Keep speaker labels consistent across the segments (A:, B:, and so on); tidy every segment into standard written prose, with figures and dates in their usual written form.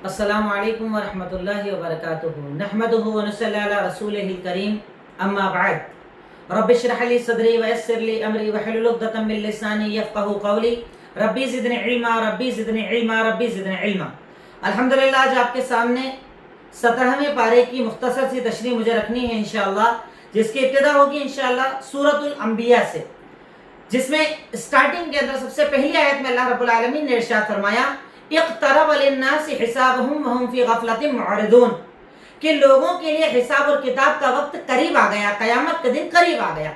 A: السلام علیکم ورحمۃ اللہ وبرکاتہ نحمدہ ونصلی علی رسولہ الکریم اما بعد رب اشرح لی صدری ویسر لی امری واحلل عقدۃ من لسانی یفقہوا قولی ربی زدنی علما ربی زدنی علما ربی زدنی علما۔ الحمدللہ آج آپ کے سامنے 17ویں پارے کی مختصر سی تشریح مجھے رکھنی ہے انشاءاللہ، جس کی ابتدا ہوگی انشاءاللہ سورۃ الانبیاء سے، جس میں اسٹارٹنگ کے اندر سب سے پہلی آیت میں اللہ رب العالمین نے ارشاد فرمایا اقترب للناس حسابهم وهم فی غفلۃ معرضون، کہ لوگوں کے لیے حساب اور کتاب کا وقت قریب آ گیا، قیامت کا دن قریب آ گیا،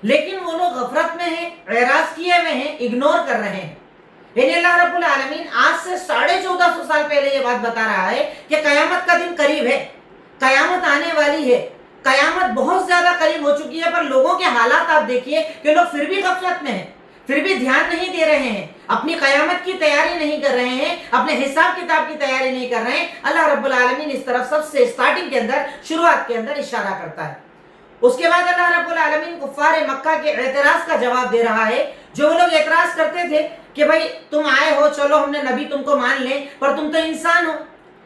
A: لیکن وہ لوگ غفلت میں ہیں، اعراض کیے ہوئے ہیں، اگنور کر رہے ہیں۔ یعنی اللہ رب العالمین آج سے 1450 سال پہلے یہ بات بتا رہا ہے کہ قیامت کا دن قریب ہے، قیامت آنے والی ہے، قیامت بہت زیادہ قریب ہو چکی ہے، پر لوگوں کے حالات آپ دیکھیے کہ لوگ پھر بھی غفلت میں ہیں، پھر بھی دھیان نہیں دے رہے ہیں، اپنی قیامت کی تیاری نہیں کر رہے ہیں، اپنے حساب کتاب کی تیاری نہیں کر رہے ہیں۔ اللہ رب العالمین اس طرف سب سے اسٹارٹنگ کے اندر، شروعات کے اندر اشارہ کرتا ہے۔ اس کے بعد اللہ رب العالمین کفار مکہ کے اعتراض کا جواب دے رہا ہے۔ جو وہ لوگ اعتراض کرتے تھے کہ بھائی تم آئے ہو، چلو ہم نے نبی تم کو مان لیں، پر تم تو انسان ہو،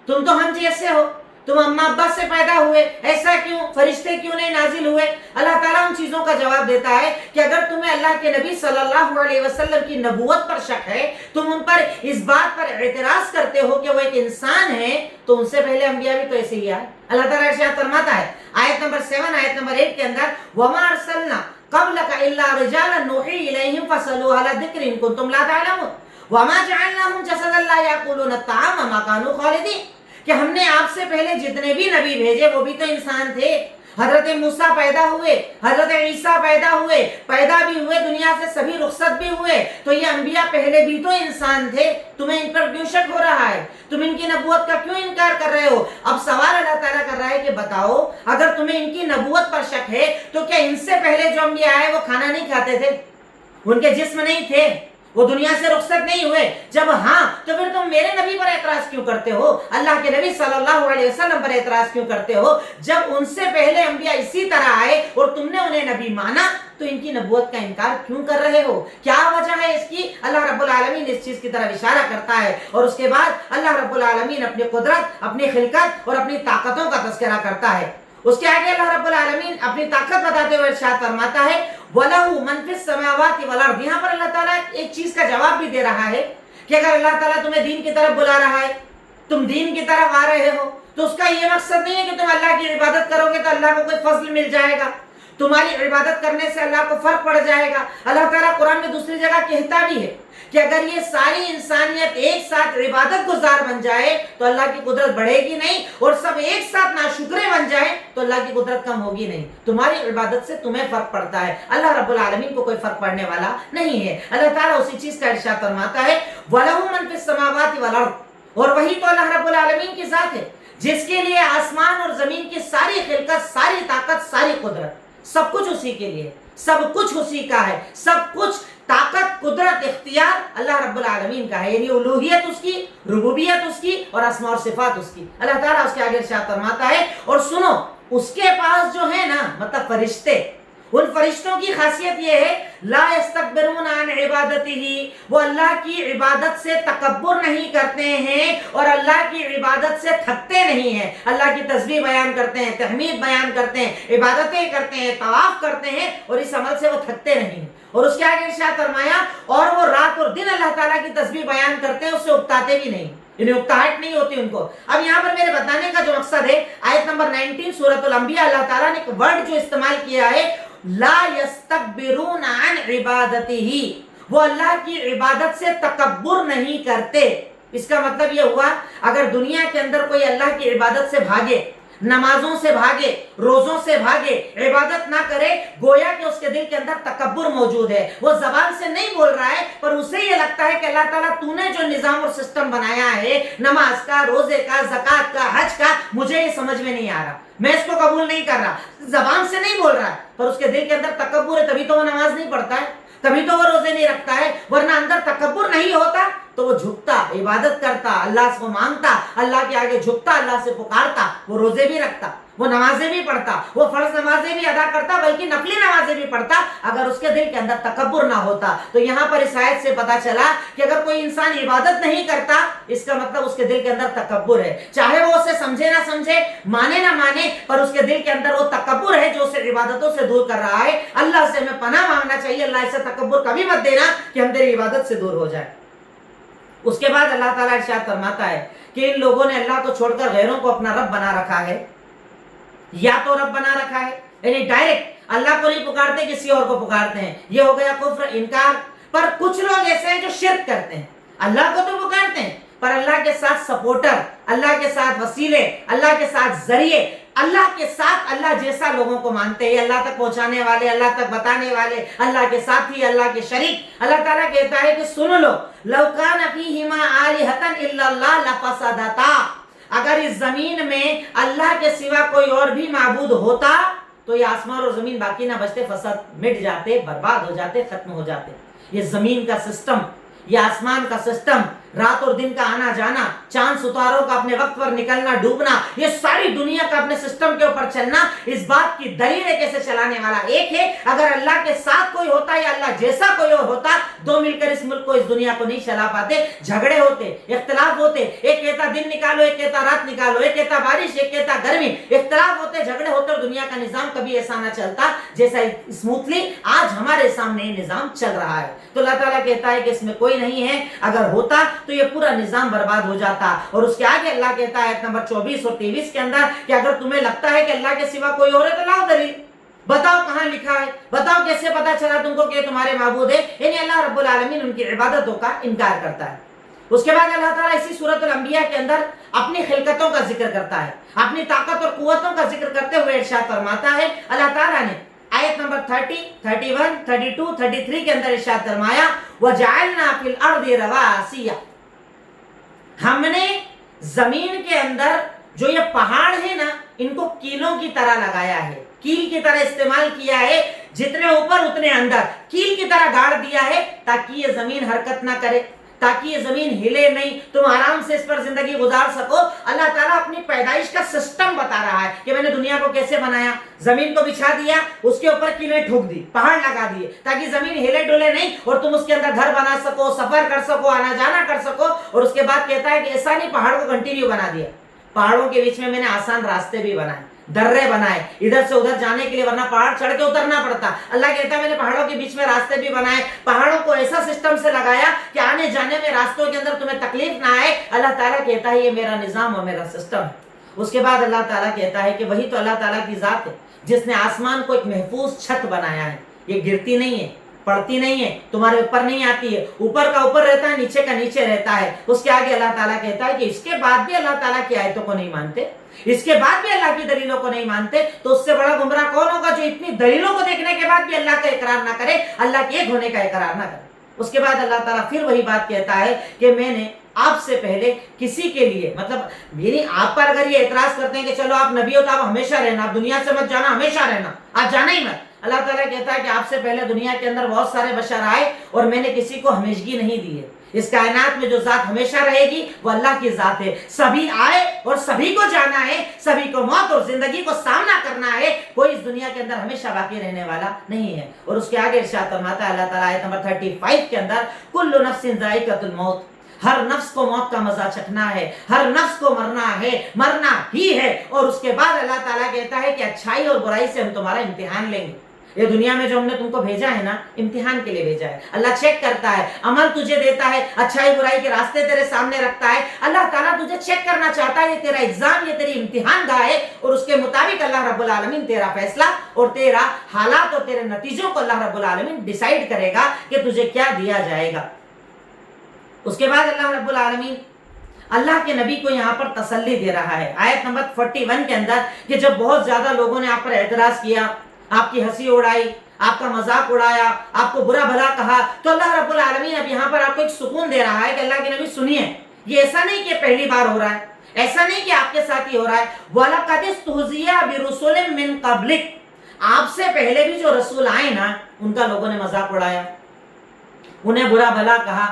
A: تم تو ہم جیسے ہو، تم اماں ابا سے پیدا ہوئے، ایسا کیوں؟ فرشتے کیوں نہیں نازل ہوئے؟ اللہ تعالیٰ ان چیزوں کا جواب دیتا ہے کہ اگر تمہیں اللہ کے نبی صلی اللہ علیہ وسلم کی نبوت پر شک ہے، تم ان پر اس بات پر اعتراض کرتے ہو کہ وہ ایک انسان ہے، تو ان سے پہلے انبیاء بھی تو ایسے ہی آئے۔ اللہ تعالیٰ ارشاد فرماتا ہے آیت نمبر 7 آیت نمبر 8 کے اندر وَمَا أَرْسَلْنَا قَبْلَكَ إِلَّا رِجَالًا نُوحِي إِلَيْهِمْ فَاسْأَلُوا أَهْلَ الذِّكْرِ إِن كُنتُمْ لَا تَعْلَمُونَ وَمَا جَعَلْنَاهُمْ جَسَدًا لَا يَأْكُلُونَ الطَّعَامَ وَمَا كَانُوا خَالِدِينَ، کہ ہم نے آپ سے پہلے جتنے بھی نبی بھیجے وہ بھی تو انسان تھے۔ حضرت موسیٰ پیدا ہوئے، حضرت عیسیٰ پیدا ہوئے، پیدا بھی ہوئے، دنیا سے سبھی رخصت بھی ہوئے، تو یہ انبیاء پہلے بھی تو انسان تھے۔ تمہیں ان پر کیوں شک ہو رہا ہے؟ تم ان کی نبوت کا کیوں انکار کر رہے ہو؟ اب سوال اللہ تعالیٰ کر رہا ہے کہ بتاؤ، اگر تمہیں ان کی نبوت پر شک ہے تو کیا ان سے پہلے جو انبیاء آئے وہ کھانا نہیں کھاتے تھے؟ ان کے جسم نہیں تھے؟ وہ دنیا سے رخصت نہیں ہوئے؟ جب ہاں تو پھر تم میرے نبی پر اعتراض کیوں کرتے ہو؟ اللہ کے نبی صلی اللہ علیہ وسلم پر اعتراض کیوں کرتے ہو؟ جب ان سے پہلے انبیاء اسی طرح آئے اور تم نے انہیں نبی مانا، تو ان کی نبوت کا انکار کیوں کر رہے ہو؟ کیا وجہ ہے اس کی؟ اللہ رب العالمین اس چیز کی طرف اشارہ کرتا ہے، اور اس کے بعد اللہ رب العالمین اپنی قدرت، اپنی خلقت اور اپنی طاقتوں کا تذکرہ کرتا ہے۔ اس کے آگے اللہ رب العالمین اپنی طاقت بتاتے ہوئے ارشاد فرماتا ہے وَلَهُ مَن فِي السَّمَاوَاتِ وَالْأَرْضِ۔ یہاں پر اللہ تعالیٰ ایک چیز کا جواب بھی دے رہا ہے کہ اگر اللہ تعالیٰ تمہیں دین کی طرف بلا رہا ہے، تم دین کی طرف آ رہے ہو، تو اس کا یہ مقصد نہیں ہے کہ تم اللہ کی عبادت کرو گے تو اللہ کو کوئی فضل مل جائے گا، تمہاری عبادت کرنے سے اللہ کو فرق پڑ جائے گا۔ اللہ تعالیٰ قرآن میں دوسری جگہ کہتا بھی ہے کہ اگر یہ ساری انسانیت ایک ساتھ عبادت گزار بن جائے تو اللہ کی قدرت بڑھے گی نہیں، اور سب ایک ساتھ ناشکرے بن جائیں تو اللہ کی قدرت کم ہوگی نہیں۔ تمہاری عبادت سے تمہیں فرق پڑتا ہے، اللہ رب العالمین کو کوئی فرق پڑنے والا نہیں ہے۔ اللہ تعالیٰ اسی چیز کا ارشاد فرماتا ہے وَلَهُ مَن فِي السَّمَاوَاتِ وَالْأَرْضِ، اور وہی تو اللہ رب العالمین کی ذات ہے جس کے لیے آسمان اور زمین کی ساری خلقت، ساری طاقت، ساری قدرت، سب کچھ اسی کے لیے، سب کچھ اسی کا ہے، سب کچھ طاقت، قدرت، اختیار اللہ رب العالمین کا ہے، یعنی الوہیت اس کی، ربوبیت اس کی، اور اسماء اور صفات اس کی۔ اللہ تعالیٰ اس کے آگے ارشاد فرماتا ہے اور سنو، اس کے پاس جو ہے نا، مطلب فرشتے، ان فرشتوں کی خاصیت یہ ہے لا یستکبرون عن عبادتہ، وہ اللہ کی عبادت سے تکبر نہیں کرتے ہیں اور اللہ کی عبادت سے تھکتے نہیں ہیں۔ اللہ کی تسبیح بیان کرتے ہیں، تحمید بیان کرتے ہیں، عبادتیں کرتے ہیں، طواف کرتے ہیں، اور اس عمل سے وہ تھکتے نہیں۔ اور اس کے آگے ارشاد فرمایا اور وہ رات اور دن اللہ تعالیٰ کی تسبیح بیان کرتے ہیں، اس سے اکتاتے بھی نہیں، انہیں اکتاہٹ نہیں ہوتی ان کو۔ اب یہاں پر میرے بتانے کا جو مقصد ہے، آیت نمبر 19 سورۃ الانبیاء، اللہ تعالیٰ نے ایک ورڈ جو استعمال کیا ہے لا یستکبرون عن عبادتہ، وہ اللہ کی عبادت سے تکبر نہیں کرتے۔ اس کا مطلب یہ ہوا اگر دنیا کے اندر کوئی اللہ کی عبادت سے بھاگے، نمازوں سے بھاگے، روزوں سے بھاگے، عبادت نہ کرے، گویا کہ اس کے دل کے اندر تکبر موجود ہے۔ وہ زبان سے نہیں بول رہا ہے، پر اسے یہ لگتا ہے کہ اللہ تعالیٰ تو نے جو نظام اور سسٹم بنایا ہے، نماز کا، روزے کا، زکوٰۃ کا، حج کا، مجھے یہ سمجھ میں نہیں آ رہا، میں اس کو قبول نہیں کر رہا۔ زبان سے نہیں بول رہا ہے، پر اس کے دل کے اندر تکبر ہے، تبھی تو وہ نماز نہیں پڑھتا ہے، تبھی تو وہ روزے نہیں رکھتا ہے، ورنہ اندر تکبر نہیں ہوتا تو تو وہ جھکتا, عبادت کرتا, اللہ کو مانگتا, اللہ کے آگے جھکتا, اللہ سے پکارتا, وہ روزے بھی رکھتا, وہ نمازیں بھی پڑھتا, وہ فرض نمازیں بھی ادا کرتا, بلکہ نفلی نمازیں بھی پڑھتا, اگر اس کے دل کے اندر تکبر نہ ہوتا. تو یہاں پر اس آیت سے پتا چلا کہ اگر کوئی انسان عبادت نہیں کرتا, اس کا مطلب اس کے دل کے اندر تکبر ہے. چاہے وہ اسے سمجھے نہ سمجھے, مانے نہ مانے, پر اس کے دل کے اندر وہ تکبر ہے جو اسے عبادتوں سے دور کر رہا ہے. اللہ سے ہمیں پناہ مانگنا چاہیے, اللہ ایسا تکبر کبھی مت دینا کہ ہم تیری عبادت سے دور ہو جائے. اس کے بعد اللہ تعالیٰ ارشاد فرماتا ہے کہ ان لوگوں نے اللہ کو چھوڑ کر غیروں کو اپنا رب بنا رکھا ہے. یا تو رب بنا رکھا ہے, یعنی ڈائریکٹ اللہ کو نہیں پکارتے, کسی اور کو پکارتے ہیں, یہ ہو گیا کفر, انکار. پر کچھ لوگ ایسے ہیں جو شرک کرتے ہیں, اللہ کو تو پکارتے ہیں پر اللہ کے ساتھ سپورٹر, اللہ کے ساتھ وسیلے, اللہ کے ساتھ ذریعے, اللہ کے ساتھ اللہ جیسا لوگوں کو مانتے ہیں, اللہ تک پہنچانے والے, اللہ تک بتانے والے, اللہ کے ساتھی, اللہ کے شریک. اللہ تعالیٰ کہتا ہے کہ سن لو, لو کان فیہما آلہۃ الا اللہ لفسدتا, اگر اس زمین میں اللہ کے سوا کوئی اور بھی معبود ہوتا تو یہ آسمان اور زمین باقی نہ بچتے, فساد مٹ جاتے, برباد ہو جاتے, ختم ہو جاتے. یہ زمین کا سسٹم, یہ آسمان کا سسٹم, رات اور دن کا آنا جانا, چاند ستاروں کا اپنے وقت پر نکلنا ڈوبنا, یہ ساری دنیا کا اپنے سسٹم کے اوپر چلنا, اس بات کی دلیل ہے کیسے چلانے والا ایک ہے. اگر اللہ کے ساتھ کوئی ہوتا یا اللہ جیسا کوئی اور ہوتا, دو مل کر اس ملک کو, اس دنیا کو نہیں چلا پاتے. جھگڑے ہوتے, اختلاف ہوتے, ایک کہتا دن نکالو, ایک کہتا رات نکالو, ایک کہتا بارش, ایک کہتا گرمی, اختلاف ہوتے, جھگڑے ہوتے, اور دنیا کا نظام کبھی ایسا نہ چلتا جیسا اسموتھلی آج ہمارے سامنے یہ نظام چل رہا ہے. تو اللہ تعالیٰ کہتا ہے کہ اس میں کوئی نہیں ہے, اگر ہوتا تو یہ پورا نظام برباد ہو جاتا. اور اس کے آگے اللہ کہتا ہے آیت نمبر 24 اور 23 کے اندر کہ اگر تمہیں لگتا ہے کہ اللہ کے سوا کوئی اور ہے تو لاؤ دلیل, بتاؤ کہاں لکھا ہے, بتاؤ کیسے پتا چلا تم کو کہ تمہارے معبود ہے. یعنی اللہ رب العالمین ان کی عبادتوں کا انکار کرتا ہے. اس کے بعد اللہ تعالیٰ اسی سورۃ الانبیاء کے اندر اپنی خلقتوں کا ذکر کرتا ہے, اپنی طاقت اور قوتوں کا ذکر کرتے ہوئے ارشاد فرماتا ہے اللہ تعالیٰ نے آیت نمبر 30, 31, 32, 33 کے اندر ارشاد فرمایا وَجَعَلْنَا فِي الْأَرْضِ رَوَاسِيَ, ہم نے زمین کے اندر جو یہ پہاڑ ہے نا, ان کو کیلوں کی طرح لگایا ہے, کیل کی طرح استعمال کیا ہے, جتنے اوپر اتنے اندر, کیل کی طرح گاڑ دیا ہے تاکہ یہ زمین حرکت نہ کرے, تاکہ یہ زمین ہلے نہیں, تم آرام سے اس پر زندگی گزار سکو. اللہ تعالیٰ اپنی پیدائش کا سسٹم بتا رہا ہے کہ میں نے دنیا کو کیسے بنایا. زمین کو بچھا دیا, اس کے اوپر کیلیں ٹھوک دی, پہاڑ لگا دیے تاکہ زمین ہلے ڈولے نہیں, اور تم اس کے اندر گھر بنا سکو, سفر کر سکو, آنا جانا کر سکو. اور اس کے بعد کہتا ہے کہ ایسا نہیں, پہاڑ کو کنٹینیو بنا دیا, پہاڑوں کے بیچ میں نے آسان راستے بھی بنائے, درے بنائے ادھر سے ادھر جانے کے لیے, ورنہ پہاڑ چڑھ کے اترنا پڑتا. اللہ کہتا ہے میں نے پہاڑوں کے بیچ میں راستے بھی بنائے, پہاڑوں کو ایسا سسٹم سے لگایا کہ آنے جانے میں راستوں کے اندر تمہیں تکلیف نہ آئے. اللہ تعالیٰ کہتا ہے یہ میرا نظام اور میرا سسٹم ہے. اس کے بعد اللہ تعالیٰ کہتا ہے کہ وہی تو اللہ تعالیٰ کی ذات ہے جس نے آسمان کو ایک محفوظ چھت بنایا ہے, یہ گرتی نہیں ہے, پڑتی نہیں ہے, تمہارے اوپر نہیں آتی ہے, اوپر کا اوپر رہتا ہے, نیچے کا نیچے رہتا ہے. اس کے آگے اللہ تعالیٰ کہتا ہے کہ اس کے بعد بھی اللہ تعالیٰ کی آیتوں کو نہیں مانتے, اس کے بعد بھی اللہ کی دلیلوں کو نہیں مانتے, تو اس سے بڑا گمراہ کون ہوگا جو اتنی دلیلوں کو دیکھنے کے بعد بھی اللہ کا اقرار نہ کرے, اللہ کے ایک ہونے کا اقرار نہ کرے. اس کے بعد اللہ تعالیٰ پھر وہی بات کہتا ہے کہ میں نے آپ سے پہلے کسی کے لیے, مطلب یعنی آپ پر اگر یہ اعتراض کرتے ہیں کہ چلو آپ نبی ہو تو آپ ہمیشہ رہنا, آپ دنیا سے مت جانا, ہمیشہ رہنا, آپ جانا ہی مت. اللہ تعالیٰ کہتا ہے کہ آپ سے پہلے دنیا کے اندر بہت سارے بشر آئے اور میں نے کسی کو ہمیشگی نہیں دی ہے. اس کائنات میں جو ذات ہمیشہ رہے گی وہ اللہ کی ذات ہے. سبھی آئے اور سبھی کو جانا ہے, سبھی کو موت اور زندگی کو سامنا کرنا ہے, کوئی اس دنیا کے اندر ہمیشہ باقی رہنے والا نہیں ہے. اور اس کے آگے ارشاد فرماتا ہے اللہ تعالیٰ آیت نمبر 35 کے اندر کل نفس ذائقۃ الموت, ہر نفس کو موت کا مزہ چکھنا ہے, ہر نفس کو مرنا ہے, مرنا ہی ہے. اور اس کے بعد اللہ تعالیٰ کہتا ہے کہ اچھائی اور برائی سے ہم تمہارا امتحان لیں گے. یہ دنیا میں جو ہم نے تم کو بھیجا ہے نا, امتحان کے لیے بھیجا ہے. اللہ چیک کرتا ہے, عمل تجھے دیتا ہے, اچھائی برائی کے راستے تیرے سامنے رکھتا ہے. اللہ تعالیٰ تجھے چیک کرنا چاہتا ہے, یہ تیرا ایگزام, یہ تیری امتحان گاہ ہے. اور اس کے مطابق اللہ رب العالمین تیرا فیصلہ اور تیرا حالات اور تیرے نتیجوں کو اللہ رب العالمین ڈیسائیڈ کرے گا کہ تجھے کیا دیا جائے گا. اس کے بعد اللہ رب العالمین اللہ کے نبی کو یہاں پر تسلی دے رہا ہے آیت نمبر 41 کے اندر کہ جب بہت زیادہ لوگوں نے آپ پر اعتراض کیا, آپ کی ہنسی اڑائی, آپ کا مذاق اڑایا, آپ کو برا بھلا کہا, تو اللہ رب العالمین اب یہاں پر آپ کو ایک سکون دے رہا ہے کہ اللہ کے نبی سنیے, یہ ایسا نہیں کہ پہلی بار ہو رہا ہے, ایسا نہیں کہ آپ کے ساتھ ہی ہو رہا ہے. وَلَقَدِ اسْتُهْزِئَ بِرُسُلٍ مِّن قَبْلِكَ, آپ سے پہلے بھی جو رسول آئے نا, ان کا لوگوں نے مذاق اڑایا, انہیں برا بھلا کہا,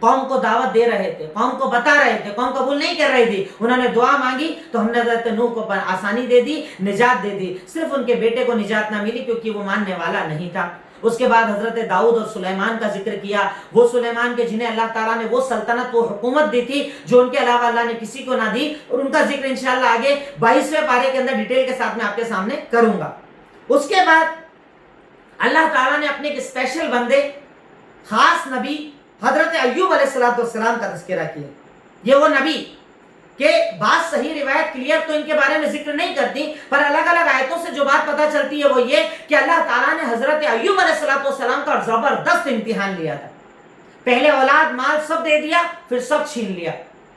A: قوم کو دعوت دے رہے تھے، قوم کو بتا رہے تھے، قوم قبول نہیں کر رہی تھی، انہوں نے دعا مانگی تو ہم نے حضرت نوح کو آسانی دے دی، نجات دے دی. صرف ان کے بیٹے کو نجات نہ ملی کیونکہ وہ ماننے والا نہیں تھا. اس کے بعد حضرت داؤد اور سلیمان کا ذکر کیا. وہ سلیمان کے جنہیں اللہ تعالیٰ نے وہ سلطنت، وہ حکومت دی تھی جو ان کے علاوہ اللہ نے کسی کو نہ دی، اور ان کا ذکر انشاءاللہ آگے 22ویں پارے کے اندر ڈیٹیل کے ساتھ میں آپ کے سامنے کروں گا. اس کے بعد اللہ تعالیٰ نے اپنے ایک اسپیشل بندے، خاص نبی حضرت ایوب علیہ السلام کا تذکرہ کیا. یہ وہ نبی کہ بات صحیح روایت کلیئر تو ان کے بارے میں ذکر نہیں کرتی، پر الگ الگ آیتوں سے جو بات پتہ چلتی ہے وہ یہ کہ اللہ تعالیٰ نے حضرت ایوب علیہ السلام کا زبردست امتحان لیا تھا. پہلے اولاد مال سب دے دیا، پھر سب چھین لیا،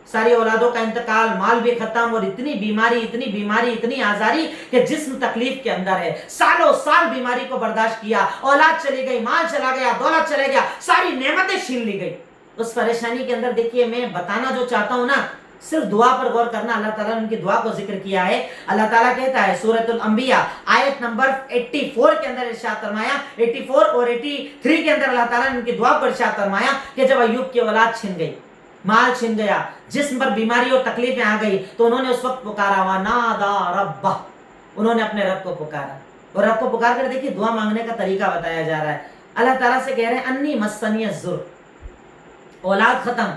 A: ساری اولادوں کا انتقال، مال بھی ختم، اور اتنی بیماری اتنی آزاری کہ جسم تکلیف کے اندر ہے. سالوں سال بیماری کو برداشت کیا، اولاد چلی گئی، مال چلا گیا، دولت چلے گیا، ساری نعمتیں چھین لی گئی. اس پریشانی کے اندر دیکھیے میں بتانا جو چاہتا ہوں نا، صرف دعا پر غور کرنا. اللہ تعالیٰ نے ان کی دعا کو ذکر کیا ہے. اللہ تعالیٰ کہتا ہے سورۃ الانبیاء آیت نمبر 84 کے اندر ارشاد فرمایا، 84 اور 83 کے اندر اللہ تعالیٰ نے ان کی دعا پر ارشاد فرمایا کہ جب ایوب کی اولاد چھن گئی، مال چھن گیا، جسم پر بیماری اور تکلیفیں آ گئی، تو انہوں نے اس وقت پکارا، وَنَادَى رَبَّهُ، انہوں نے اپنے رب کو پکارا. اور رب کو پکار کر دیکھیے دعا مانگنے کا طریقہ بتایا جا رہا ہے. اللہ تعالیٰ سے کہہ رہے ہیں انی مسنی الضر، اولاد ختم،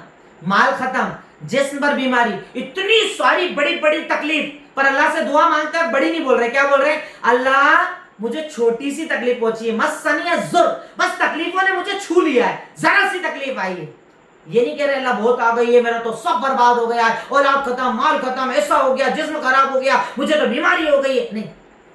A: مال ختم، جسم پر بیماری، اتنی ساری بڑی بڑی تکلیف، پر اللہ سے دعا مانگتا ہے بڑی نہیں بول رہے. کیا بول رہے ہیں؟ اللہ مجھے چھوٹی سی تکلیف پہنچی ہے، مسنی الضر، بس تکلیفوں نے مجھے چھو لیا ہے، ذرا سی تکلیف آئی ہے. یہ نہیں کہہ رہے اللہ بہت آ گئی ہے، میرا تو سب برباد ہو گیا ہے، اولاد ختم، مال ختم، ایسا ہو گیا، جسم خراب ہو گیا، مجھے تو بیماری ہو گئی ہے. نہیں،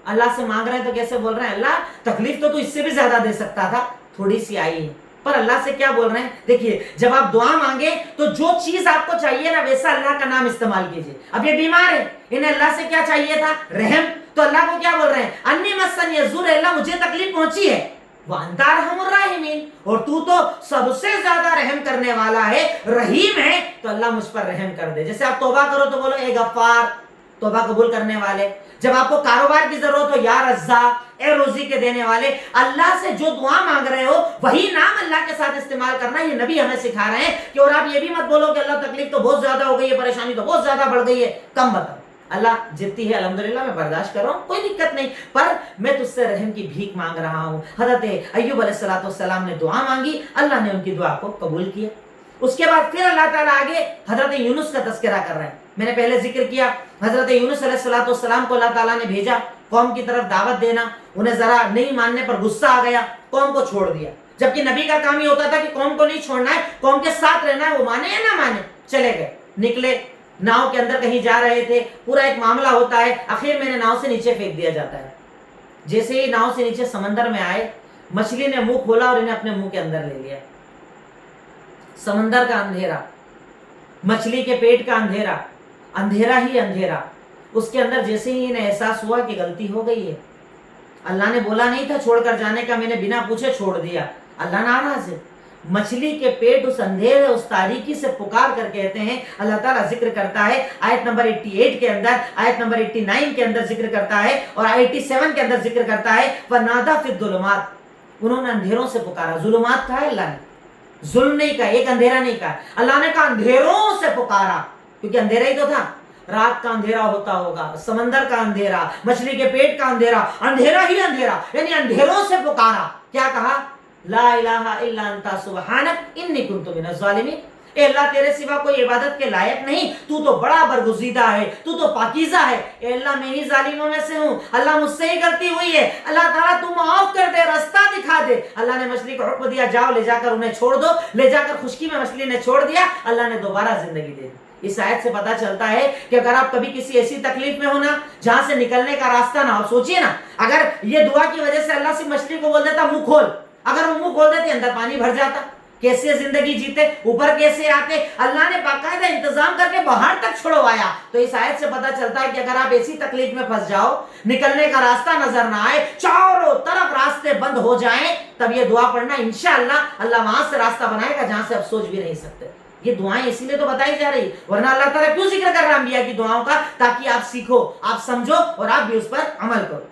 A: اللہ سے مانگ رہے ہیں تو کیسے بول رہے ہیں؟ اللہ تکلیف تو اس سے بھی زیادہ دے سکتا تھا، تھوڑی سی آئی ہے. پر اللہ سے کیا بول رہے ہیں؟ دیکھیے جب آپ دعا مانگے تو جو چیز آپ کو چاہیے نا ویسا اللہ کا نام استعمال کیجیے. اب یہ بیمار ہے، انہیں اللہ سے کیا چاہیے تھا؟ رحم. تو اللہ کو کیا بول رہے ہیں؟ انی مسنی الضر، اللہ مجھے تکلیف پہنچی ہے، وَأَنْتَ أَرْحَمُ الرَّاحِمِينَ، اور تو سب سے زیادہ رحم کرنے والا ہے، رحیم ہے، تو اللہ مجھ پر رحم کر دے. جیسے آپ توبہ کرو تو بولو اے غفار، توبہ قبول کرنے والے. جب آپ کو کاروبار کی ضرورت ہو، یا رزاق، اے روزی کے دینے والے. اللہ سے جو دعا مانگ رہے ہو وہی نام اللہ کے ساتھ استعمال کرنا. یہ نبی ہمیں سکھا رہے ہیں کہ اور آپ یہ بھی مت بولو کہ اللہ تکلیف تو بہت زیادہ ہو گئی ہے، پریشانی تو بہت زیادہ بڑھ گئی ہے. کم بتاؤ، اللہ جتنی ہے الحمدللہ میں برداشت کر رہا ہوں، کوئی دقت نہیں، پر میں تجھ سے رحم کی بھیک مانگ رہا ہوں. حضرت ایوب علیہ السلام نے دعا مانگی، اللہ نے ان کی دعا کو قبول کیا. اس کے بعد پھر اللہ تعالیٰ آگے حضرت یونس کا تذکرہ کر رہے ہیں. میں نے پہلے ذکر کیا حضرت یونس علیہ السلام کو اللہ تعالیٰ نے بھیجا قوم کی طرف دعوت دینا. انہیں ذرا نہیں ماننے پر غصہ آ گیا، قوم کو چھوڑ دیا. جبکہ نبی کا کام یہ ہوتا تھا کہ قوم کو نہیں چھوڑنا ہے، قوم کے ساتھ رہنا ہے، وہ مانے یا نہ مانے. چلے گئے، نکلے، ناؤ کے اندر کہیں جا رہے تھے، پورا ایک معاملہ ہوتا ہے. آخر میں نے ناؤ سے نیچے پھینک دیا جاتا ہے. جیسے ہی ناؤ سے نیچے سمندر میں آئے، مچھلی نے منہ کھولا اور انہیں اپنے منہ کے اندر لے لیا. سمندر کا اندھیرا، مچھلی کے پیٹ کا اندھیرا، اندھیرا ہی اندھیرا. اس کے اندر جیسے ہی انہیں احساس ہوا کہ غلطی ہو گئی ہے، اللہ نے بولا نہیں تھا چھوڑ کر جانے کا، میں نے بنا پوچھے چھوڑ دیا. اللہ ناراض ہے. مچھلی کے پیٹ اس اندھیرے، اس تاریکی سے پکار کر کہتے ہیں، اللہ تعالیٰ ذکر کرتا ہے آیت نمبر 88 کے اندر، آیت نمبر 89 کے اندر ذکر کرتا ہے، اور 87 کے اندر ذکر کرتا ہے، وَنَادَى فِي الظُّلُمَاتِ، انہوں نے اندھیروں سے پکارا. ظلمات کہا ہے اللہ نے، ظلم نہیں کہا، ایک اندھیرا نہیں کہا. اللہ نے کہا اندھیروں سے پکارا، کیونکہ اندھیرا ہی تو تھا. رات کا اندھیرا ہوتا ہوگا، سمندر کا اندھیرا، مچھلی کے پیٹ کا اندھیرا، اندھیرا ہی اندھیرا، یعنی اندھیروں سے پکارا. کیا کہا؟ لا الہ الا انت سبحانک انی کنت من الظالمین. اے اللہ تیرے سوا کوئی عبادت کے لائق نہیں، تو تو بڑا برگزیدہ ہے، تو تو پاکیزہ ہے. اے اللہ میں ہی ظالموں میں سے ہوں، اللہ مجھ سے ہی غلطی ہوئی ہے، اللہ تعالیٰ تو معاف کر دے، رستہ دکھا دے. اللہ نے مچھلی کو حکم دیا جاؤ لے جا کر انہیں چھوڑ دو. لے جا کر خشکی میں مچھلی نے چھوڑ دیا، اللہ نے دوبارہ زندگی دے دی. اس آیت سے پتا چلتا ہے کہ اگر آپ کبھی کسی ایسی تکلیف میں ہو نا جہاں سے نکلنے کا راستہ نہ ہو، سوچئے نا اگر یہ دعا کی وجہ سے اللہ سے مچھلی کو بول دیتا منہ کھول، اگر وہ منہ کھول دیتے اندر پانی بھر جاتا، کیسے زندگی جیتے، اوپر کیسے آتے. اللہ نے باقاعدہ انتظام کر کے باہر تک چھڑوایا. تو اس آیت سے پتا چلتا ہے کہ اگر آپ ایسی تکلیف میں پھنس جاؤ، نکلنے کا راستہ نظر نہ آئے، چاروں طرف راستے بند ہو جائیں، تب یہ دعا پڑھنا، انشاءاللہ اللہ وہاں سے راستہ بنائے گا جہاں سے آپ سوچ بھی نہیں سکتے. یہ دعائیں اسی لیے تو بتائی جا رہی، ورنہ اللہ تعالیٰ کیوں ذکر کر رہا انبیاء کی دعاؤں کا؟ تاکہ آپ سیکھو، آپ سمجھو اور آپ بھی اس پر عمل کرو.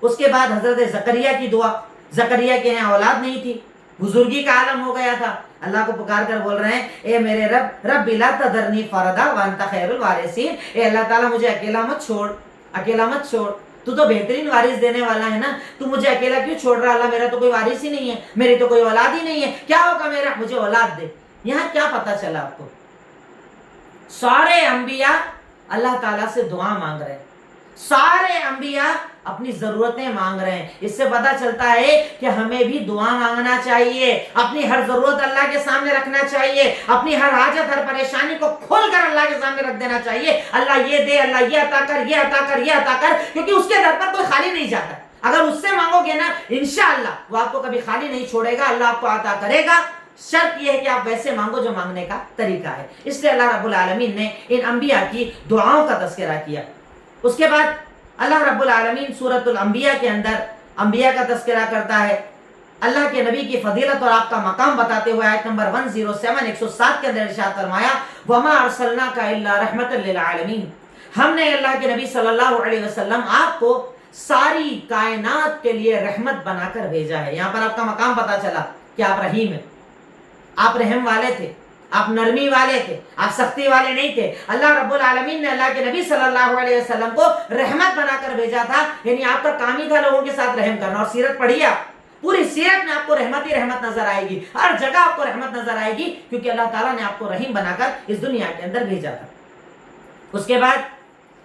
A: اس کے بعد حضرت زکریا کی دعا. زکریا کے یہاں اولاد نہیں تھی، بزرگی کا عالم ہو گیا تھا. اللہ کو پکار کر بول رہے ہیں اے میرے رب رب لا تذرنی فردا وانت خیر الوارثین، اے اللہ تعالیٰ مجھے اکیلا مت چھوڑ، اکیلا مت چھوڑ، تو تو بہترین وارث دینے والا ہے نا، تو مجھے اکیلا کیوں چھوڑ رہا؟ اللہ میرا تو کوئی وارث ہی نہیں ہے، میری تو کوئی اولاد ہی نہیں ہے، کیا ہوگا میرا؟ مجھے اولاد دے۔ یہاں کیا پتا چلا آپ کو؟ سارے انبیاء اللہ تعالیٰ سے دعا مانگ رہے ہیں، سارے انبیاء اپنی ضرورتیں مانگ رہے ہیں۔ اس سے پتا چلتا ہے کہ ہمیں بھی دعا مانگنا چاہیے، اپنی ہر ضرورت اللہ کے سامنے رکھنا چاہیے، اپنی ہر حاجت ہر پریشانی کو کھول کر اللہ کے سامنے رکھ دینا چاہیے۔ اللہ یہ دے، اللہ یہ عطا کر، یہ عطا کر، یہ عطا کر، کیونکہ اس کے در پر کوئی خالی نہیں جاتا۔ اگر اس سے مانگو گے نا انشاءاللہ وہ آپ کو کبھی خالی نہیں چھوڑے گا، اللہ آپ کو عطا کرے گا۔ شرط یہ ہے کہ آپ ویسے مانگو جو مانگنے کا طریقہ ہے۔ اس لیے اللہ رب العالمین نے ان انبیاء کی دعاؤں کا تذکرہ کیا۔ اس کے بعد اللہ رب العالمین سورۃ الانبیاء کے اندر انبیاء کا تذکرہ کرتا ہے، اللہ کے نبی کی فضیلت اور آپ کا مقام بتاتے ہوئے آیت نمبر 107 107 کے اندر ارشاد فرمایا وَمَا أَرْسَلْنَاكَ إِلَّا رَحْمَةً لِلْعَالَمِينَ، ہم نے اللہ کے نبی صلی اللہ علیہ وسلم آپ کو ساری کائنات کے لیے رحمت بنا کر بھیجا ہے۔ یہاں پر آپ کا مقام پتا چلا کہ آپ رحیم ہیں، آپ رحم والے تھے، آپ نرمی والے تھے، آپ سختی والے نہیں تھے۔ اللہ رب العالمین نے اللہ کے نبی صلی اللہ علیہ وسلم کو رحمت بنا کر بھیجا تھا، یعنی آپ کا کام ہی تھا لوگوں کے ساتھ رحم کرنا۔ اور سیرت پڑھیے آپ، پوری سیرت میں آپ کو رحمت ہی رحمت نظر آئے گی، ہر جگہ آپ کو رحمت نظر آئے گی، کیونکہ اللہ تعالیٰ نے آپ کو رحیم بنا کر اس دنیا کے اندر بھیجا تھا۔ اس کے بعد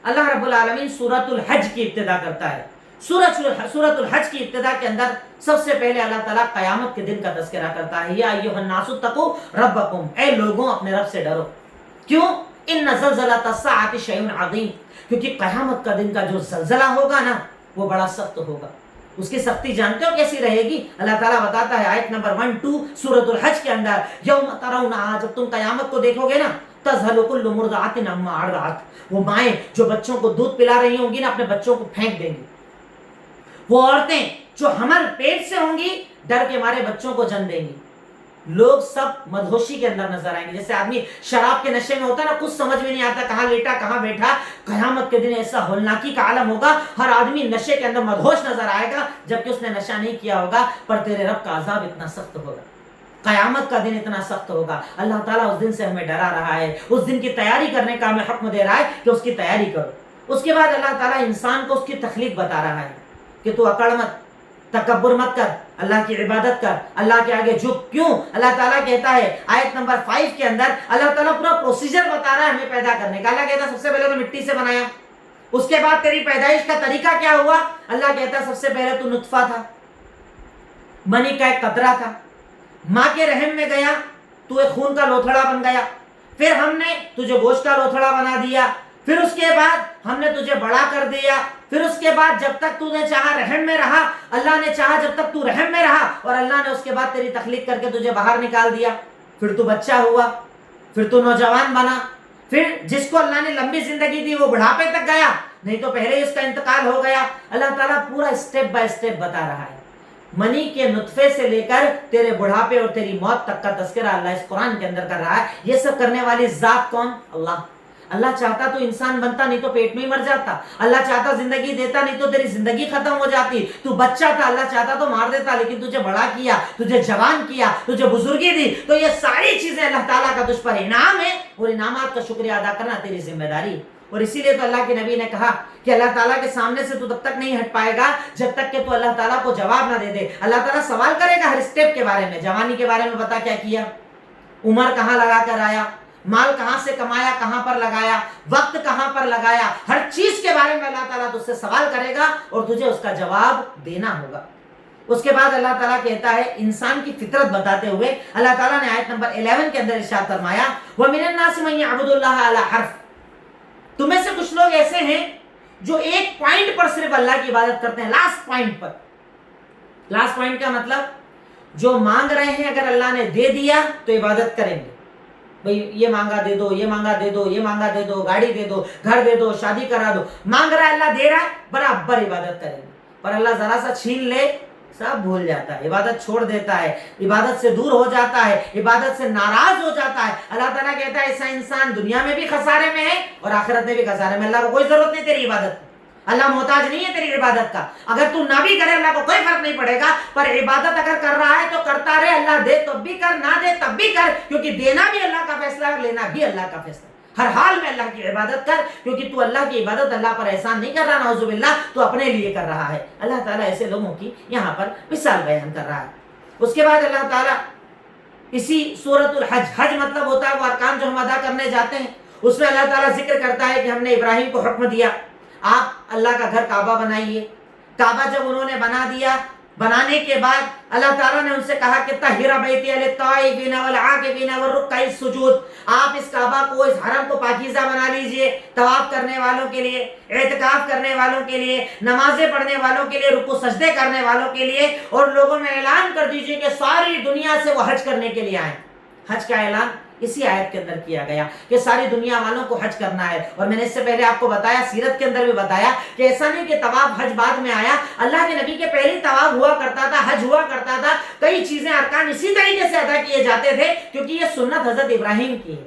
A: اللہ رب العالمین سورۃ الحج کی ابتدا کرتا ہے۔ سورۃ الحج کی ابتدا کے اندر سب سے پہلے اللہ تعالیٰ قیامت کے دن کا تذکرہ کرتا ہے، یا ایھا الناس اتقوا ربکم، اے لوگوں اپنے رب سے ڈرو۔ کیوں؟ ان زلزلۃ الساعۃ شیء عظیم، کیونکہ قیامت کا دن کا جو زلزلہ ہوگا نا وہ بڑا سخت ہوگا۔ اس کی سختی جانتے ہو کیسی رہے گی؟ اللہ تعالیٰ بتاتا ہے آیت نمبر 12 سورۃ الحج کے اندر، یوم ترونھا، جب تم قیامت کو دیکھو گے نا، تذہل کل مرضعۃ عما ارضعت، وہ مائیں جو بچوں کو دودھ پلا رہی ہوں گی نا اپنے بچوں کو پھینک دیں گی، وہ عورتیں جو حمل پیٹ سے ہوں گی ڈر کے مارے بچوں کو جن دیں گی، لوگ سب مدہوشی کے اندر نظر آئیں گے، جیسے آدمی شراب کے نشے میں ہوتا ہے نا، کچھ سمجھ میں نہیں آتا کہاں لیٹا کہاں بیٹھا۔ قیامت کے دن ایسا ہولناکی کا عالم ہوگا، ہر آدمی نشے کے اندر مدہوش نظر آئے گا، جبکہ اس نے نشہ نہیں کیا ہوگا، پر تیرے رب کا عذاب اتنا سخت ہوگا، قیامت کا دن اتنا سخت ہوگا۔ اللہ تعالیٰ اس دن سے ہمیں ڈرا رہا ہے، اس دن کی تیاری کرنے کا ہمیں حکم دے رہا ہے کہ اس کی تیاری کرو۔ اس کے بعد اللہ تعالیٰ انسان کو اس کی تخلیق بتا رہا ہے کہ تو اکڑ مت، تکبر مت کر، اللہ کی عبادت کر، اللہ کے آگے جھک۔ کیوں؟ اللہ تعالیٰ کہتا ہے آیت نمبر 5 کے اندر اللہ تعالیٰ پورا پروسیجر بتا رہا ہے ہمیں پیدا کرنے کا۔ اللہ کہتا ہے سب سے پہلے تو مٹی سے بنایا، اس کے بعد تیری پیدائش کا طریقہ کیا ہوا؟ اللہ کہتا ہے سب سے پہلے تو نطفہ تھا، منی کا ایک قطرہ تھا، ماں کے رحم میں گیا تو ایک خون کا لوتھڑا بن گیا، پھر ہم نے تجھے گوشت کا لوتھڑا بنا دیا، پھر اس کے بعد ہم نے تجھے بڑا کر دیا، پھر اس کے بعد جب تک تو نے چاہا رحم میں رہا، اللہ نے چاہا جب تک تو رحم میں رہا، اور اللہ نے اس کے بعد تیری تخلیق کر کے تجھے باہر نکال دیا، پھر تو بچہ ہوا، پھر تو نوجوان بنا، پھر جس کو اللہ نے لمبی زندگی دی وہ بڑھاپے تک گیا، نہیں تو پہلے ہی اس کا انتقال ہو گیا۔ اللہ تعالیٰ پورا اسٹیپ بائی اسٹیپ بتا رہا ہے، منی کے نطفے سے لے کر تیرے بڑھاپے اور تیری موت تک کا تذکرہ اللہ اس قرآن کے اندر کر رہا ہے۔ یہ سب کرنے والی ذات کون؟ اللہ۔ اللہ چاہتا تو انسان بنتا، نہیں تو پیٹ میں ہی مر جاتا۔ اللہ چاہتا زندگی دیتا، نہیں تو تیری زندگی ختم ہو جاتی۔ تو بچہ تھا، اللہ چاہتا تو مار دیتا، لیکن تجھے بڑا کیا، تجھے جوان کیا، تجھے بزرگی دی۔ تو یہ ساری چیزیں اللہ تعالیٰ کا تجھ پر انعام ہے، اور انعامات کا شکریہ ادا کرنا تیری ذمہ داری۔ اور اسی لیے تو اللہ کے نبی نے کہا کہ اللہ تعالیٰ کے سامنے سے تو تب تک نہیں ہٹ پائے گا جب تک کہ تو اللہ تعالیٰ کو جواب نہ دے دے۔ اللہ تعالیٰ سوال کرے گا ہر اسٹیپ کے بارے میں۔ جوانی کے بارے میں بتا کیا کیا، عمر کہاں لگا کر آیا، مال کہاں سے کمایا، کہاں پر لگایا، وقت کہاں پر لگایا، ہر چیز کے بارے میں اللہ تعالیٰ تجھ سے سوال کرے گا اور تجھے اس کا جواب دینا ہوگا۔ اس کے بعد اللہ تعالیٰ کہتا ہے انسان کی فطرت بتاتے ہوئے اللہ تعالیٰ نے آیت نمبر 11 کے اندر ارشاد فرمایا وَمِنَ النَّاسِ مَن يَعْبُدُ اللَّهَ عَلَى حَرْفٍ، تم میں سے کچھ لوگ ایسے ہیں جو ایک پوائنٹ پر صرف اللہ کی عبادت کرتے ہیں، لاسٹ پوائنٹ پر۔ لاسٹ پوائنٹ کا مطلب جو مانگ رہے ہیں اگر اللہ نے دے دیا تو عبادت کریں گے، بھئی یہ مانگا دے دو، یہ مانگا دے دو، یہ مانگا دے دو، گاڑی دے دو، گھر دے دو، شادی کرا دو، مانگ رہا ہے اللہ دے رہا ہے، برابر عبادت کریں گے۔ پر اللہ ذرا سا چھین لے سب بھول جاتا ہے، عبادت چھوڑ دیتا ہے، عبادت سے دور ہو جاتا ہے، عبادت سے ناراض ہو جاتا ہے۔ اللہ تعالیٰ کہتا ہے ایسا انسان دنیا میں بھی خسارے میں ہے اور آخرت میں بھی خسارے میں۔ اللہ کو کوئی ضرورت نہیں تیری عبادت کی، اللہ محتاج نہیں ہے تیری عبادت کا. اگر تو نہ بھی کرے اللہ کو کوئی فرق نہیں پڑے گا, پر عبادت اگر کر رہا ہے تو کرتا رہے. اللہ دے تب بھی کر, نہ دے تب بھی کر, کیونکہ دینا بھی اللہ کا فیصلہ ہے اور لینا بھی اللہ کا فیصلہ ہے. ہر حال میں اللہ کی عبادت کر, کیونکہ تو اللہ کی عبادت اللہ پر احسان نہیں کر رہا, نعوذ باللہ, تو اپنے لیے کر رہا ہے. اللہ تعالیٰ ایسے لوگوں کی یہاں پر مثال بیان کر رہا ہے. اس کے بعد اللہ تعالیٰ اسی سورۃ الحج, حج مطلب ہوتا ہے وہ ارکان جو ہم ادا کرنے جاتے ہیں, اس میں اللہ تعالیٰ ذکر کرتا ہے کہ ہم نے ابراہیم کو حکم دیا آپ اللہ کا گھر کعبہ بنائیے. کعبہ جب انہوں نے بنا دیا, بنانے کے بعد اللہ تعالیٰ نے ان سے کہا کہ طہر بیتی للطائفین والعاکفین والرکع السجود, آپ اس کعبہ کو, اس حرم کو پاکیزہ بنا لیجئے طواف کرنے والوں کے لیے, اعتکاف کرنے والوں کے لیے, نمازیں پڑھنے والوں کے لیے, رکوع سجدے کرنے والوں کے لیے, اور لوگوں میں اعلان کر دیجئے کہ ساری دنیا سے وہ حج کرنے کے لیے آئیں. حج کا اعلان اسی آیت کے اندر کیا گیا کہ ساری دنیا والوں کو حج کرنا ہے. اور میں نے اس سے پہلے آپ کو بتایا, سیرت کے اندر بھی بتایا کہ ایسا نہیں کہ طواف حج بعد میں آیا. اللہ کے نبی کے پہلی طواف ہوا کرتا تھا, حج ہوا کرتا تھا. کئی چیزیں ارکان اسی طریقے سے ادا کیے جاتے تھے, کیونکہ یہ سنت حضرت ابراہیم کی ہے.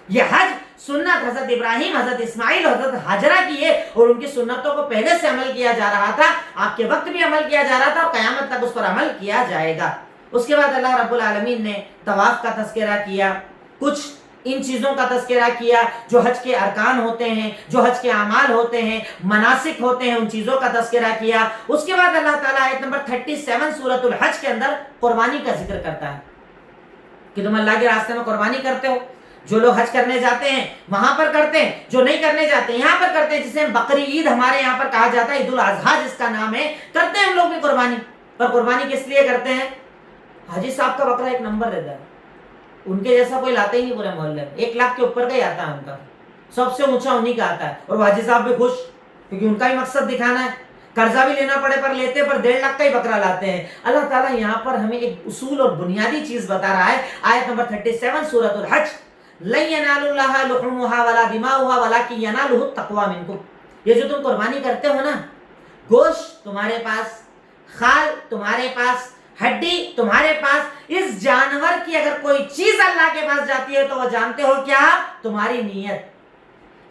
A: یہ حج سنت حضرت ابراہیم, حضرت اسماعیل, حضرت ہاجرہ کی ہے, اور ان کی سنتوں کو پہلے سے عمل کیا جا رہا تھا. آپ کے وقت بھی عمل کیا جا رہا تھا, اور قیامت تک اس پر عمل کیا جائے گا. اس کے بعد اللہ رب العالمین نے طواف کا تذکرہ کیا, کچھ ان چیزوں کا تذکرہ کیا جو حج کے ارکان ہوتے ہیں, جو حج کے اعمال ہوتے ہیں, مناسک ہوتے ہیں, ان چیزوں کا تذکرہ کیا. اس کے بعد اللہ تعالیٰ آیت نمبر 37 سورۃ الحج کے اندر قربانی کا ذکر کرتا ہے کہ تم اللہ کے راستے میں قربانی کرتے ہو. جو لوگ حج کرنے جاتے ہیں وہاں پر کرتے ہیں, جو نہیں کرنے جاتے ہیں یہاں پر کرتے ہیں, جسے بقری عید ہمارے یہاں پر کہا جاتا ہے, عید الاضحیٰ جس کا نام ہے, کرتے ہیں ہم لوگ بھی قربانی. پر قربانی کس لیے کرتے ہیں؟ حاجی صاحب کا بکرا ایک نمبر رہتا ہے, ان کے جیسا کوئی لاتے ہی نہیں پورے محلے میں, 1 لاکھ کے اوپر کا ہی آتا ہے ان کا, سب سے اونچا انہی کا آتا ہے. اور حاجی صاحب بھی خوش, کیونکہ ان کا ہی مقصد دکھانا ہے. قرضہ بھی لینا پڑے پر لیتے, پر 1.5 لاکھ کا ہی بکرا لاتے ہیں. اللہ تعالیٰ یہاں پر ہمیں ایک اصول اور بنیادی چیز بتا رہا ہے. آیت نمبر 37 سورۃ الحج, لن ینال اللہ لحومها ولا دماؤها ولکن ینالہ التقوی منکم. یہ جو تم قربانی کرتے ہو نا, گوشت تمہارے پاس, خال تمہارے پاس, ہڈی تمہارے پاس, اس جانور کی اگر کوئی چیز اللہ کے پاس جاتی ہے تو وہ جانتے ہو کیا؟ تمہاری نیت.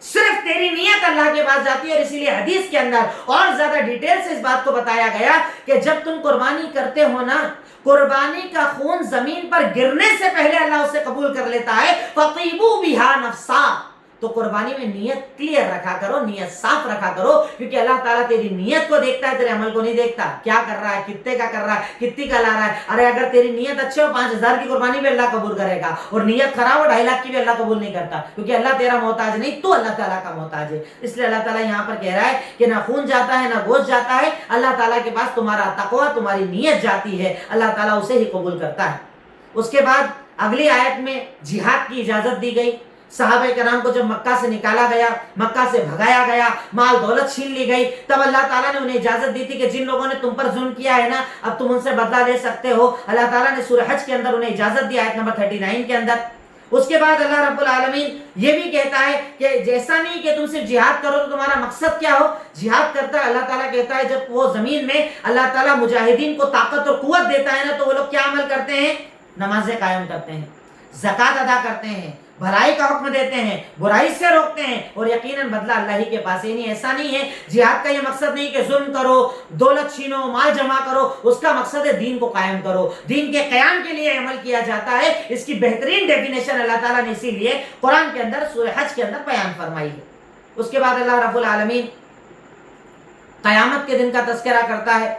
A: صرف تیری نیت اللہ کے پاس جاتی ہے. اور اسی لیے حدیث کے اندر اور زیادہ ڈیٹیل سے اس بات کو بتایا گیا کہ جب تم قربانی کرتے ہو نا, قربانی کا خون زمین پر گرنے سے پہلے اللہ اسے قبول کر لیتا ہے. فَطِيبُوا بِهَا نَفْسًا. تو قربانی میں نیت کلیئر رکھا کرو, نیت صاف رکھا کرو, کیونکہ اللہ تعالیٰ تیری نیت کو دیکھتا ہے, تیرے عمل کو نہیں دیکھتا. کیا کر رہا ہے, کتنے کا کر رہا ہے, کتنی کا لا رہا ہے. ارے اگر تیری نیت اچھے ہو, 5,000 کی قربانی بھی اللہ قبول کرے گا, اور نیت خراب ہو 2.5 لاکھ کی بھی اللہ قبول نہیں کرتا, کیونکہ اللہ تیرا محتاج نہیں, تو اللہ تعالیٰ کا محتاج ہے. اس لیے اللہ تعالیٰ یہاں پر کہہ رہا ہے کہ نہ خون جاتا ہے نہ گوشت جاتا ہے, اللہ تعالیٰ کے پاس تمہارا تقویٰ, تمہاری نیت جاتی ہے, اللہ تعالیٰ اسے ہی قبول کرتا ہے. اس کے بعد اگلی آیت میں جہاد کی اجازت دی گئی. صحابہ کرام کو جب مکہ سے نکالا گیا, مکہ سے بھگایا گیا, مال دولت چھین لی گئی, تب اللہ تعالیٰ نے انہیں اجازت دی تھی کہ جن لوگوں نے تم پر ظلم کیا ہے نا, اب تم ان سے بدلہ لے سکتے ہو. اللہ تعالیٰ نے سورہ حج کے اندر انہیں اجازت دی, آیت نمبر 39 کے اندر. اس کے بعد اللہ رب العالمین یہ بھی کہتا ہے کہ جیسا نہیں کہ تم صرف جہاد کرو تو تمہارا مقصد کیا ہو, جہاد کرتا ہے اللہ تعالیٰ کہتا ہے جب وہ زمین میں اللہ تعالیٰ مجاہدین کو طاقت اور قوت دیتا ہے نا, تو وہ لوگ کیا عمل کرتے ہیں؟ نمازیں قائم کرتے ہیں, زکوٰۃ ادا کرتے ہیں, بھلائی کا حکم دیتے ہیں, برائی سے روکتے ہیں, اور یقیناً بدلہ اللہ ہی کے پاس ہے. نہیں, ایسا نہیں ہے. جہاد کا یہ مقصد نہیں کہ ظلم کرو, دولت چھینو, مال جمع کرو, اس کا مقصد ہے دین کو قائم کرو. دین کے قیام کے لیے عمل کیا جاتا ہے. اس کی بہترین ڈیفینیشن اللہ تعالیٰ نے اسی لیے قرآن کے اندر سورہ حج کے اندر بیان فرمائی ہے. اس کے بعد اللہ رب العالمین قیامت کے دن کا تذکرہ کرتا ہے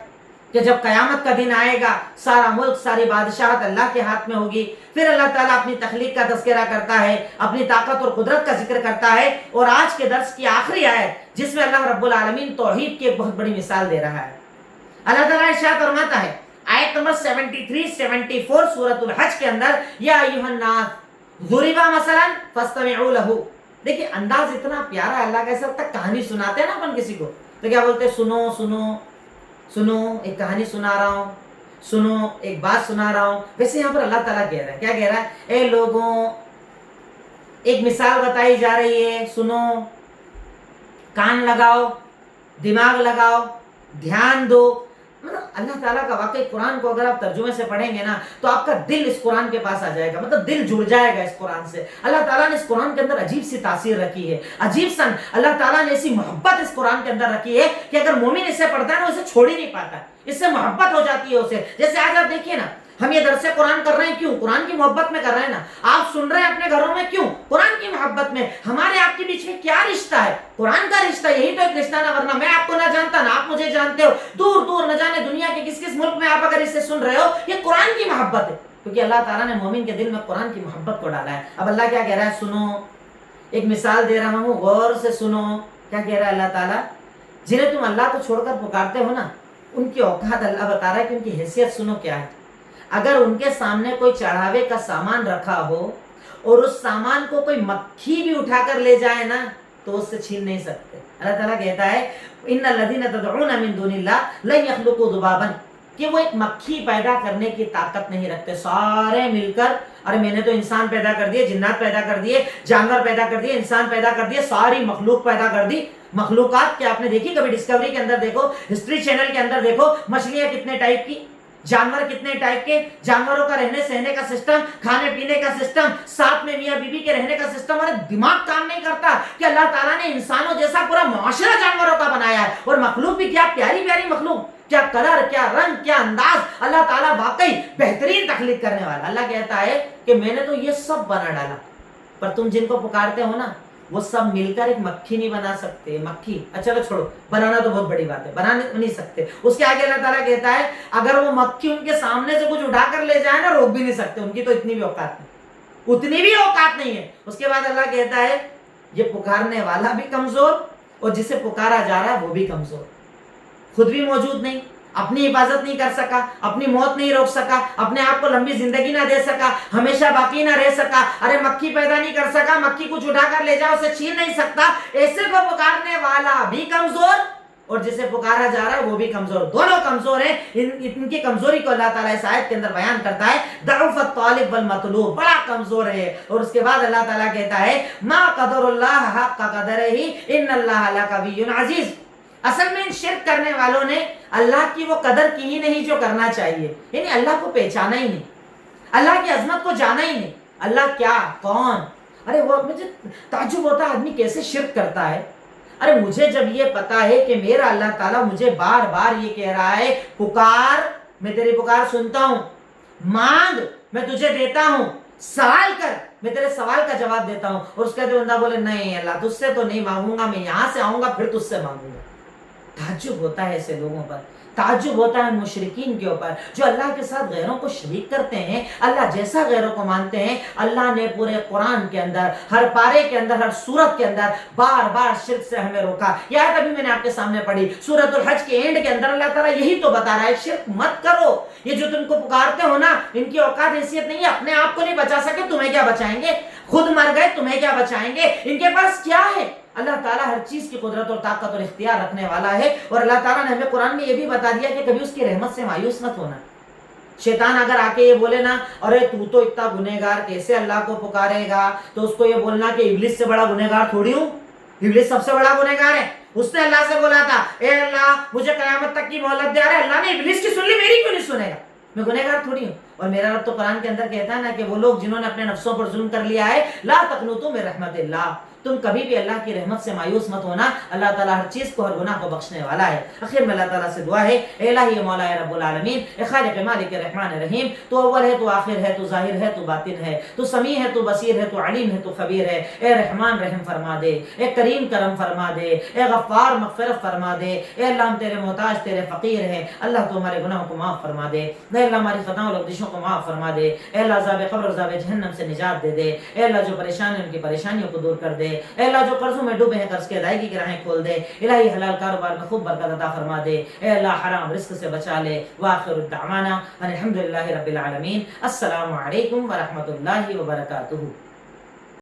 A: کہ جب قیامت کا دن آئے گا, سارا ملک, ساری بادشاہت اللہ کے ہاتھ میں ہوگی. پھر اللہ تعالیٰ اپنی تخلیق کا تذکرہ کرتا ہے, اپنی طاقت اور قدرت کا ذکر کرتا ہے. اور آج کے درس کی آخری آیت جس میں اللہ رب العالمین توحید کی ایک بہت بڑی مثال دے رہا ہے. اللہ تعالیٰ ارشاد فرماتا ہے آیت نمبر 73-74 سورۃ الحج کے اندر, یا ایھا الناس ضرب مثلا فاستمعوا لہ. دیکھیں انداز اتنا پیارا ہے اللہ کا. ایسا تک کہانی سناتے ہیں نا اپن کسی کو, تو کیا بولتے ہیں؟ سنو سنو سنو, ایک کہانی سنا رہا ہوں, سنو ایک بات سنا رہا ہوں. ویسے یہاں پر اللہ تعالیٰ کہہ رہا ہے, کیا کہہ رہا ہے؟ اے لوگوں, ایک مثال بتائی جا رہی ہے, سنو, کان لگاؤ, دماغ لگاؤ, دھیان دو. مطلب اللہ تعالیٰ کا واقعی قرآن کو اگر آپ ترجمے سے پڑھیں گے نا تو آپ کا دل اس قرآن کے پاس آ جائے گا، مطلب دل جڑ جائے گا اس قرآن سے۔ اللہ تعالیٰ نے اس قرآن کے اندر عجیب سی تاثیر رکھی ہے، عجیب سا اللہ تعالیٰ نے ایسی محبت اس قرآن کے اندر رکھی ہے کہ اگر مومن اسے پڑھتا ہے نا اسے چھوڑ ہی نہیں پاتا، اس سے محبت ہو جاتی ہے اسے۔ جیسے آج آپ دیکھیے نا ہم یہ درس قرآن کر رہے ہیں، کیوں؟ قرآن کی محبت میں کر رہے ہیں نا۔ آپ سن رہے ہیں اپنے گھروں میں، کیوں؟ قرآن کی محبت میں۔ ہمارے آپ کے بیچ میں کیا رشتہ ہے؟ قرآن کا رشتہ، یہی تو ایک رشتہ نا، ورنہ میں آپ کو نہ جانتا نہ آپ مجھے جانتے ہو، دور دور نہ جانے دنیا کے کس کس ملک میں آپ اگر اسے سن رہے ہو، یہ قرآن کی محبت ہے، کیونکہ اللہ تعالیٰ نے مومن کے دل میں قرآن کی محبت کو ڈالا ہے۔ اب اللہ کیا کہہ رہا ہے؟ سنو، ایک مثال دے رہا ہوں، غور سے سنو۔ کیا کہہ رہا ہے اللہ تعالیٰ؟ جنہیں تم اللہ کو چھوڑ کر پکارتے ہو نا، ان کی اوقات اللہ بتا رہا ہے کہ ان کی حیثیت سنو کیا ہے۔ اگر ان کے سامنے کوئی چڑھاوے کا سامان رکھا ہو اور اس سامان کو کوئی مکھی بھی اٹھا کر لے جائے نا تو اس سے چھین نہیں سکتے۔ اللہ تعالیٰ کہتا ہے ان الذین تدعون من دون اللہ لن یخلقوا ذبابا، کہ وہ ایک مکھی پیدا کرنے کی طاقت نہیں رکھتے۔ سارے مل کر، ارے میں نے تو انسان پیدا کر دیے، جنات پیدا کر دیے، جانور پیدا کر دیے، انسان پیدا کر دیے، ساری مخلوق پیدا کر دی۔ مخلوقات کیا آپ نے دیکھی کبھی؟ ڈسکوری کے اندر دیکھو، ہسٹری چینل کے اندر دیکھو، مچھلیاں کتنے ٹائپ کی، جانور کتنے ٹائپ کے، جانوروں کا رہنے سہنے کا سسٹم، کھانے پینے کا سسٹم، ساتھ میں میاں بیوی کے رہنے کا سسٹم۔ اور دماغ کام نہیں کرتا کہ اللہ تعالیٰ نے انسانوں جیسا پورا معاشرہ جانوروں کا بنایا ہے، اور مخلوق بھی کیا پیاری پیاری مخلوق، کیا کلر، کیا رنگ، کیا انداز۔ اللہ تعالیٰ واقعی بہترین تخلیق کرنے والا۔ اللہ کہتا ہے کہ میں نے تو یہ سب بنا ڈالا، پر تم جن کو پکارتے ہو نا وہ سب مل کر ایک مکھی نہیں بنا سکتے۔ مکھی چلو چھوڑو، بنانا تو بہت بڑی بات ہے، بنا نہیں سکتے۔ اس کے آگے اللہ تعالیٰ کہتا ہے اگر وہ مکھی ان کے سامنے سے کچھ اٹھا کر لے جائے نا روک بھی نہیں سکتے، ان کی تو اتنی بھی اوقات نہیں، اتنی بھی اوقات نہیں ہے۔ اس کے بعد اللہ کہتا ہے یہ پکارنے والا بھی کمزور اور جسے پکارا جا رہا ہے وہ بھی کمزور، خود بھی موجود نہیں، اپنی حفاظت نہیں کر سکا، اپنی موت نہیں روک سکا، اپنے آپ کو لمبی زندگی نہ دے سکا، ہمیشہ باقی نہ رہ سکا، ارے مکھی پیدا نہیں کر سکا، مکھی کچھ اٹھا کر لے جا اسے چھین نہیں سکتا، ایسے کو پکارنے والا بھی کمزور اور جسے پکارا جا رہا ہے وہ بھی کمزور، دونوں کمزور ہیں۔ ان کی کمزوری کو اللہ تعالیٰ اس آیت کے اندر بیان کرتا ہے، ضعف الطالب والمطلوب، بڑا کمزور ہے۔ اور اس کے بعد اللہ تعالیٰ کہتا ہے ما قدر اللہ حق قدرہ ان اللہ لقوی عزیز۔ اصل میں ان شرک کرنے والوں نے اللہ کی وہ قدر کی ہی نہیں جو کرنا چاہیے، یعنی اللہ کو پہچانا ہی نہیں، اللہ کی عظمت کو جانا ہی نہیں، اللہ کیا، کون۔ ارے وہ مجھے تعجب ہوتا ہے آدمی کیسے شرک کرتا ہے۔ ارے مجھے جب یہ پتا ہے کہ میرا اللہ تعالیٰ مجھے بار بار یہ کہہ رہا ہے پکار، میں تیری پکار سنتا ہوں، مانگ میں تجھے دیتا ہوں، سوال کر میں تیرے سوال کا جواب دیتا ہوں، اور اس کا جو بندہ بولے نہیں اللہ تجھ سے تو نہیں مانگوں گا، میں یہاں سے آؤں گا پھر تجھ سے مانگوں گا۔ تعجب ہوتا ہے ایسے لوگوں پر، تعجب ہوتا ہے مشرکین کے اوپر جو اللہ کے ساتھ غیروں کو شریک کرتے ہیں، اللہ جیسا غیروں کو مانتے ہیں۔ اللہ نے پورے قرآن کے اندر، ہر پارے کے اندر، ہر سورت کے اندر بار بار شرک سے ہمیں روکا۔ یہ آیت ابھی میں نے آپ کے سامنے پڑھی، سورۃ الحج کے اینڈ کے اندر اللہ تعالیٰ یہی تو بتا رہا ہے شرک مت کرو۔ یہ جو تم کو پکارتے ہو نا ان کی اوقات حیثیت نہیں ہے، اپنے آپ کو نہیں بچا سکے تمہیں کیا بچائیں گے، خود مر گئے تمہیں کیا بچائیں گے، ان کے پاس کیا ہے۔ اللہ تعالیٰ ہر چیز کی قدرت اور طاقت اور اختیار رکھنے والا ہے، اور اللہ تعالیٰ نے ہمیں قرآن میں یہ بھی بتا دیا کہ کبھی اس کی رحمت سے مایوس مت ہونا۔ شیطان اگر آ کے یہ بولے نا ارے تو اتنا گنہگار کیسے اللہ کو پکارے گا، تو اس کو یہ بولنا کہ ابلیس سے بڑا گنہگار تھوڑی ہوں، ابلیس سب سے بڑا گنہگار ہے۔ اس نے اللہ سے بولا تھا اے اللہ مجھے قیامت تک کی مہلت دے، رہے اللہ نے ابلیس کی سن لی، میری کیوں نہیں سنے گا، میں گنہگار تھوڑی ہوں۔ اور میرا رب تو قرآن کے اندر کہتا ہے نا کہ وہ لوگ جنہوں نے اپنے نفسوں پر ظلم کر لیا ہے، لا تقنطوا من رحمت اللہ، تم کبھی بھی اللہ کی رحمت سے مایوس مت ہونا، اللہ تعالیٰ ہر چیز کو، ہر گناہ کو بخشنے والا ہے۔ آخر میں اللہ تعالیٰ سے دعا ہے اے الہی مولا رب العالمین، اے خالق مالک رحمان رحیم، تو اول ہے، تو آخر ہے، تو ظاہر ہے، تو باطن ہے، تو سمیع ہے، تو بصیر ہے، تو علیم ہے، تو خبیر ہے۔ اے رحمان رحم فرما دے، اے کریم کرم فرما دے، اے غفار مغفرت فرما دے۔ اے اللہ ہم تیرے محتاج، تیرے فقیر ہیں، اللہ تو ہمارے گناہوں کو معاف فرما دے، اے اللہ ہماری خطاؤں اور لغزشوں کو معاف فرما دے، اے اللہ عذاب قبر اور عذاب جہنم سے نجات دے دے، اے اللہ جو پریشان ہیں ان کی پریشانیوں کو دور کر دے، اے اللہ جو قرضوں میں ڈوبے ہیں قرض کی ادائیگی کی راہیں کھول دے، الہی حلال کاروبار میں خوب برکت عطا فرما دے، اے اللہ حرام رزق سے بچا لے۔ وآخر دعوانا ان الحمد للہ رب العالمین۔ السلام علیکم ورحمۃ اللہ وبرکاتہ۔